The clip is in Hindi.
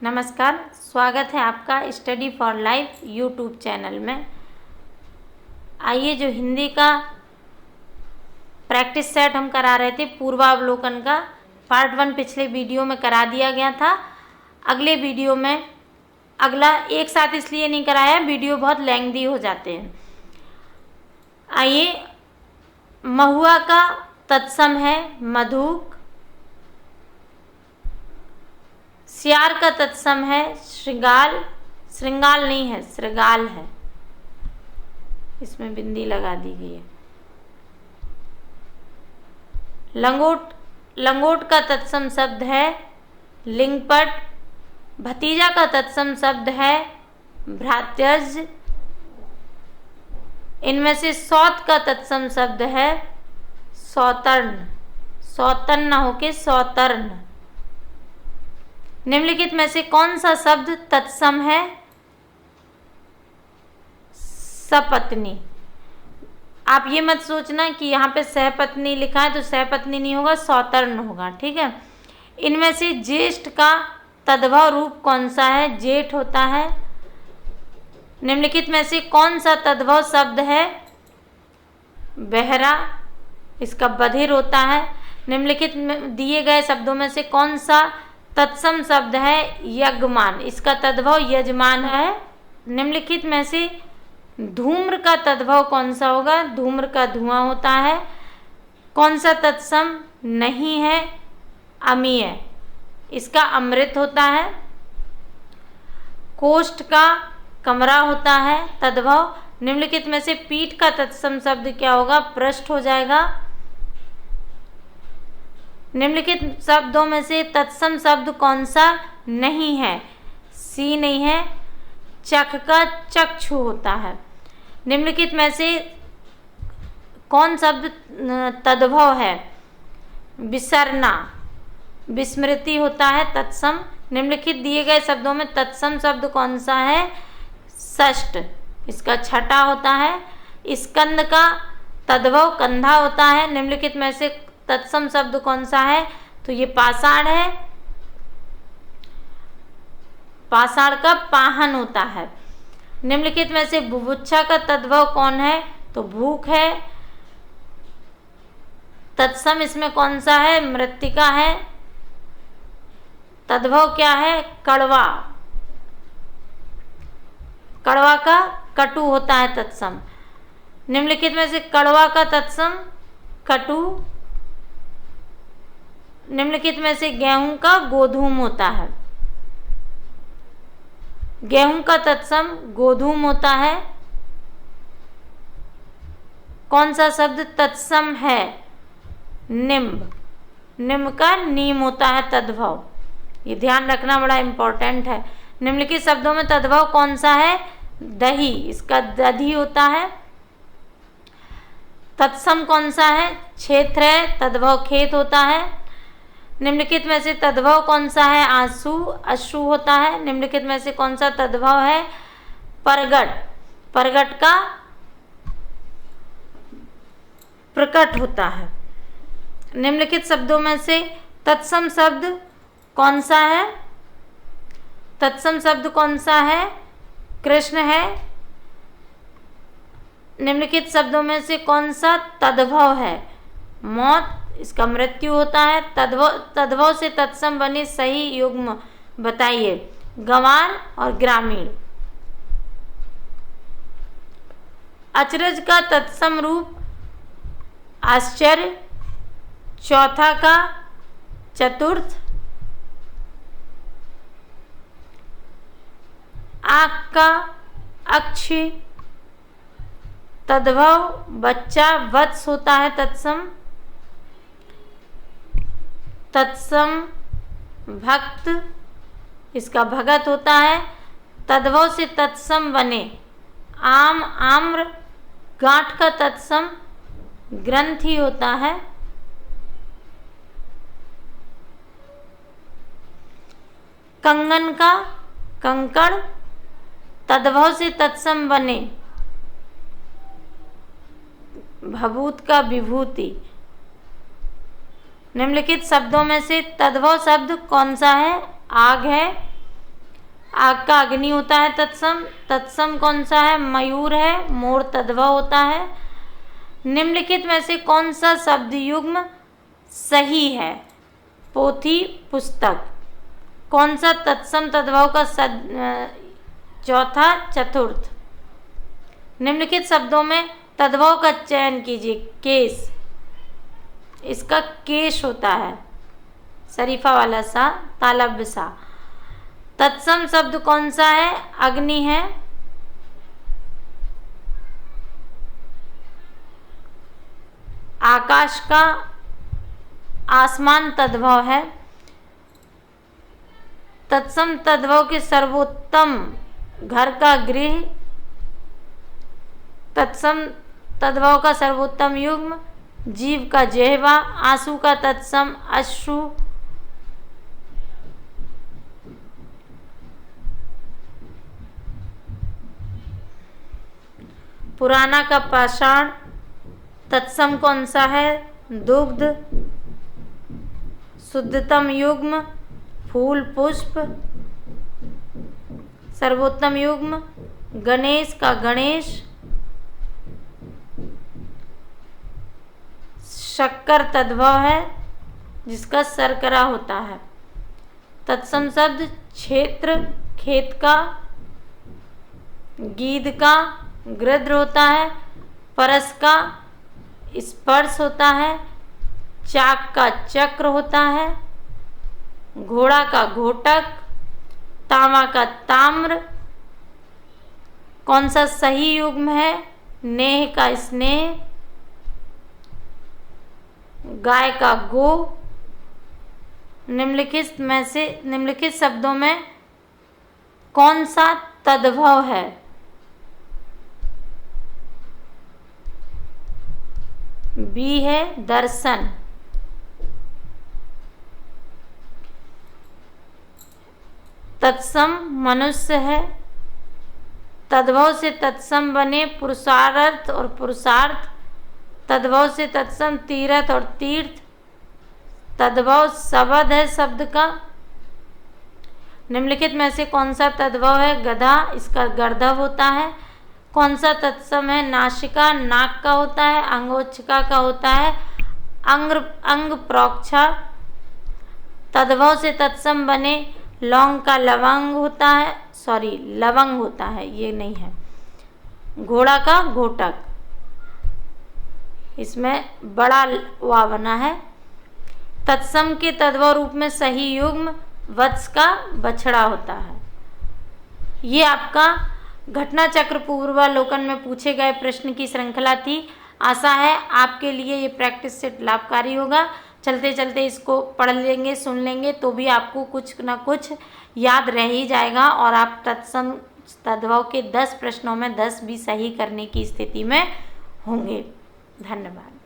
नमस्कार, स्वागत है आपका study for life YouTube channel में। आइए, जो हिंदी का प्रैक्टिस सेट हम करा रहे थे, पूर्वावलोकन का पार्ट 1 पिछले वीडियो में करा दिया गया था। अगले वीडियो में अगला एक साथ इसलिए नहीं कराया, वीडियो बहुत लेंथी हो जाते हैं। आइए, महुआ का तत्सम है मधुक, सियार का तत्सम है श्रृंगाल, श्रृंगाल नहीं है, श्रृगाल है, इसमें बिंदी लगा दी गई है। लंगोट, लंगोट का तत्सम शब्द है लिंगपट। भतीजा का तत्सम शब्द है भ्रात्यज। इनमें से सौत का तत्सम शब्द है सौतर्ण, सौतन न होके सौतर्ण। निम्नलिखित में से कौन सा शब्द तत्सम है सपत्नी। आप ये मत सोचना कि यहाँ पे सहपत्नी लिखा है तो सहपत्नी नहीं होगा, सौतर्ण होगा, ठीक है। इनमें से ज्येष्ठ का तद्भव रूप कौन सा है, जेठ होता है। निम्नलिखित में से कौन सा तद्भव शब्द है बहरा, इसका बधिर होता है। निम्नलिखित में दिए गए शब्दों में से कौन सा तत्सम शब्द है यज्ञमान, इसका तद्भव यजमान है। निम्नलिखित में से धूम्र का तद्भव कौन सा होगा, धूम्र का धुआं होता है। कौन सा तत्सम नहीं है अमीय, इसका अमृत होता है। कोष्ठ का कमरा होता है तद्भव। निम्नलिखित में से पीठ का तत्सम शब्द क्या होगा, पृष्ठ हो जाएगा। निम्नलिखित शब्दों में से तत्सम शब्द कौन सा नहीं है, सी नहीं है। चख का चक्षु होता है। निम्नलिखित में से कौन शब्द तद्भव है विसरना, विस्मृति होता है तत्सम। निम्नलिखित दिए गए शब्दों में तत्सम शब्द कौन सा है षष्ठ, इसका छठा होता है। स्कंद का तद्भव कंधा होता है। निम्नलिखित में से तत्सम शब्द कौन सा है, तो ये पाषाण है, पाषाण का पाहन होता है। निम्नलिखित में से बुभुक्षा का तद्भव कौन है, तो भूख है। तत्सम इसमें कौन सा है, मृत्तिका है। तद्भव क्या है कड़वा, कड़वा का कटु होता है तत्सम। निम्नलिखित में से कड़वा का तत्सम कटु। निम्नलिखित में से गेहूं का गोधूम होता है, गेहूं का तत्सम गोधूम होता है। कौन सा शब्द तत्सम है निम्ब, निम्ब का नीम होता है तद्भव, ये ध्यान रखना बड़ा इंपॉर्टेंट है। निम्नलिखित शब्दों में तद्भव कौन सा है दही, इसका दधी होता है। तत्सम कौन सा है क्षेत्र है, तद्भव खेत होता है। निम्नलिखित में से तद्भव कौन सा है आंसू, अश्रु होता है। निम्नलिखित में से कौन सा तद्भव है परगट, परगट का प्रकट होता है। निम्नलिखित शब्दों में से तत्सम शब्द कौन सा है, तत्सम शब्द कौन सा है कृष्ण है। निम्नलिखित शब्दों में से कौन सा तद्भव है मौत, इसका मृत्यु होता है। तद्भव से तत्सम बने सही युग्म बताइए, गंवार और ग्रामीण। अचरज का तत्सम रूप आश्चर्य, चौथा का चतुर्थ। आँख का अक्षी, तद्भव बच्चा वत्स होता है तत्सम। तत्सम भक्त, इसका भगत होता है। तद्भव से तत्सम बने आम, आम्र, गांठ का तत्सम ग्रंथि होता है। कंगन का कंकड़, तद्भव से तत्सम बने भभूत का विभूति। निम्नलिखित शब्दों में से तद्भव शब्द कौन सा है? आग है। आग का अग्नि होता है तत्सम। तत्सम कौन सा है? मयूर है। मोर तद्भव होता है। निम्नलिखित में से कौन सा शब्द युग्म सही है? पोथी, पुस्तक। कौन सा तत्सम तद्भव का चौथा, चतुर्थ। निम्नलिखित शब्दों में तद्भव का चयन कीजिए। केश, इसका केश होता है, शरीफा वाला सा, तालव्य सा। तत्सम शब्द कौन सा है? अग्नि है। आकाश का, आसमान तद्भव है। तत्सम तद्भव के सर्वोत्तम, घर का गृह। तत्सम तद्भव का सर्वोत्तम युग्म, जीव का जिह्वा। आंसू का तत्सम अश्रु। पुराना का पाषाण। तत्सम कौन सा है? दुग्ध। शुद्धतम युग्म, फूल, पुष्प। सर्वोत्तम युग्म, गणेश का गणेश। शक्कर तद्भव है, जिसका शर्करा होता है। तत्सम शब्द क्षेत्र, खेत का। गीध का गृध्र होता है। परस का स्पर्श होता है। चाक का चक्र होता है। घोड़ा का घोटक। तांबा का ताम्र। कौन सा सही युग्म है? नेह का स्नेह। गाय का गो। निम्नलिखित शब्दों में कौन सा तद्भव है? बी है दर्शन। तत्सम मनुष्य है। तद्भव से तत्सम बने पुरुषार्थ और पुरुषार्थ। तद्भव से तत्सम तीर्थ और तीर्थ। तद्भव शब्द है शब्द का। निम्नलिखित में से कौन सा तद्भव है? गधा, इसका गर्दभ होता है। कौन सा तत्सम है? नासिका, नाक का होता है। अंगोच्छका का होता है अंग प्रोक्षा। तद्भव से तत्सम बने लौंग का लवंग होता है, लवंग होता है, ये नहीं है। घोड़ा का घोटक, इसमें बड़ा वा बना है। तत्सम के तद्भव रूप में सही युग्म वत्स का बछड़ा होता है। ये आपका घटना चक्र पूर्वालोकन में पूछे गए प्रश्न की श्रृंखला थी। आशा है आपके लिए ये प्रैक्टिस सेट लाभकारी होगा। चलते चलते इसको पढ़ लेंगे, सुन लेंगे तो भी आपको कुछ ना कुछ याद रह ही जाएगा और आप तत्सम तद्भव के 10 प्रश्नों में 10 भी सही करने की स्थिति में होंगे। धन्यवाद।